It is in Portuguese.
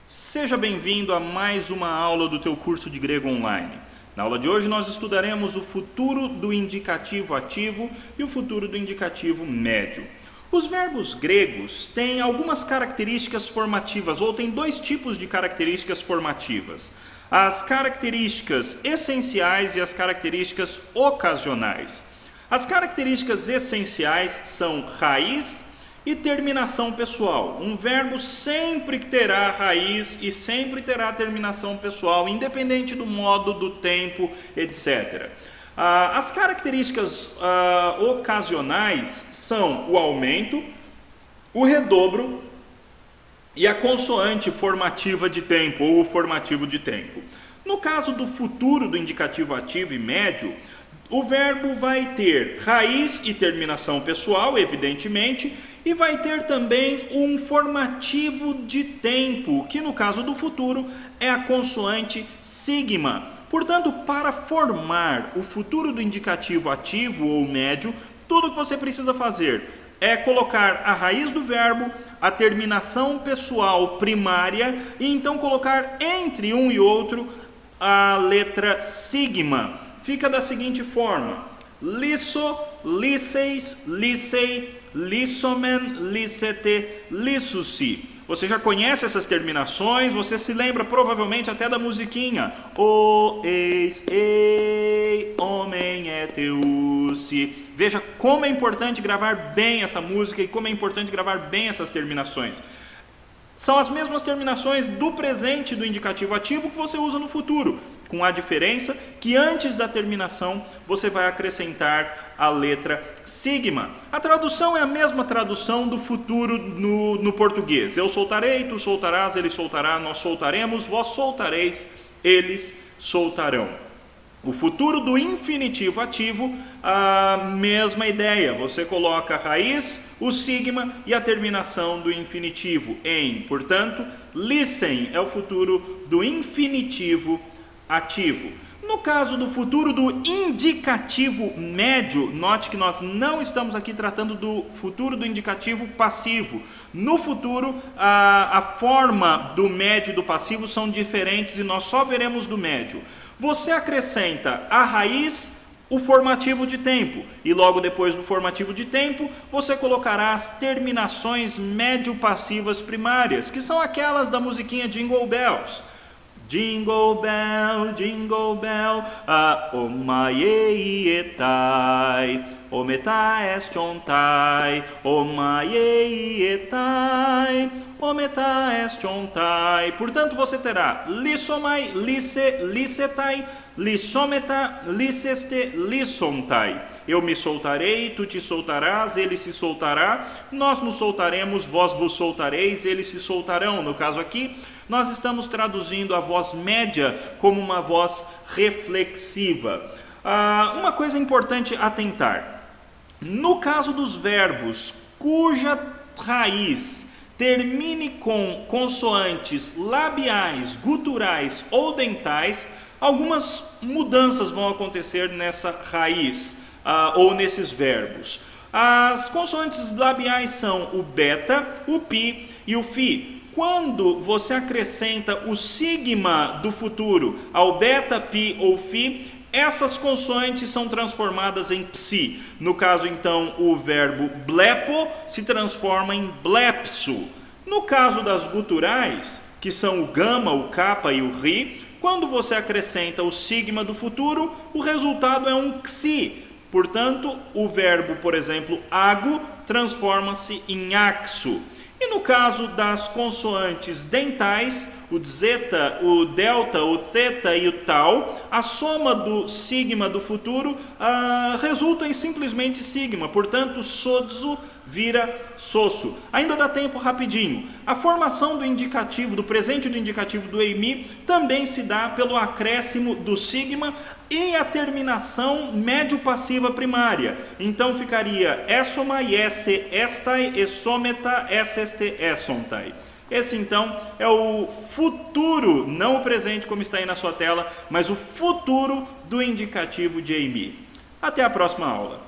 Seja bem-vindo a mais uma aula do teu curso de grego online. Na aula de hoje nós estudaremos o futuro do indicativo ativo e o futuro do indicativo médio. Os verbos gregos têm algumas características formativas, ou têm dois tipos de características formativas. As características essenciais e as características ocasionais. As características essenciais são raiz e terminação pessoal. Um verbo sempre terá raiz e sempre terá terminação pessoal, independente do modo, do tempo, etc. As características ocasionais são o aumento, o redobro e a consoante formativa de tempo, ou o formativo de tempo. No caso do futuro do indicativo ativo e médio, o verbo vai ter raiz e terminação pessoal, evidentemente, e vai ter também um formativo de tempo, que no caso do futuro é a consoante sigma. Portanto, para formar o futuro do indicativo ativo ou médio, tudo que você precisa fazer é colocar a raiz do verbo, a terminação pessoal primária, e então colocar entre um e outro a letra sigma. Fica da seguinte forma: lisso, lisseis, lissei, lissomen, lissete, lissusi. Você já conhece essas terminações, você se lembra provavelmente até da musiquinha. O, eis, ei, homem é teusi. Veja como é importante gravar bem essa música e como é importante gravar bem essas terminações. São as mesmas terminações do presente do indicativo ativo que você usa no futuro, com a diferença que antes da terminação você vai acrescentar a letra sigma. A tradução é a mesma tradução do futuro no português. Eu soltarei, tu soltarás, ele soltará, nós soltaremos, vós soltareis, eles soltarão. O futuro do infinitivo ativo, a mesma ideia. Você coloca a raiz, o sigma e a terminação do infinitivo em. Portanto, lissem é o futuro do infinitivo ativo. No caso do futuro do indicativo médio, note que nós não estamos aqui tratando do futuro do indicativo passivo. No futuro, a forma do médio e do passivo são diferentes e nós só veremos do médio. Você acrescenta a raiz, o formativo de tempo, e logo depois do formativo de tempo, você colocará as terminações médio-passivas primárias, que são aquelas da musiquinha Jingle Bells. Jingle bell, o maieietai, o meta estiontai, o maieietai, o meta estiontai. Portanto, você terá lissomai, lisse, lissetai, lissometa, lisseste, lissontai. Eu me soltarei, tu te soltarás, ele se soltará, nós nos soltaremos, vós vos soltareis, eles se soltarão. No caso aqui, nós estamos traduzindo a voz média como uma voz reflexiva. Uma coisa importante atentar: no caso dos verbos cuja raiz termine com consoantes labiais, guturais ou dentais, algumas mudanças vão acontecer nessa raiz ou nesses verbos. As consoantes labiais são o beta, o pi e o fi. Quando você acrescenta o sigma do futuro ao beta, pi ou fi, essas consoantes são transformadas em psi. No caso, então, o verbo blepo se transforma em blepso. No caso das guturais, que são o gama, o kappa e o ri, quando você acrescenta o sigma do futuro, o resultado é um xi. Portanto, o verbo, por exemplo, ago, transforma-se em axo. E no caso das consoantes dentais, o zeta, o delta, o theta e o tau, a soma do sigma do futuro resulta em simplesmente sigma. Portanto, sozo vira sosso. Ainda dá tempo rapidinho. A formação do indicativo, do presente do indicativo do eimi, também se dá pelo acréscimo do sigma e a terminação médio-passiva primária. Então ficaria essomai, esse, estai, essometa, esseste, essontai. Esse então é o futuro, não o presente como está aí na sua tela, mas o futuro do indicativo de eimi. Até a próxima aula.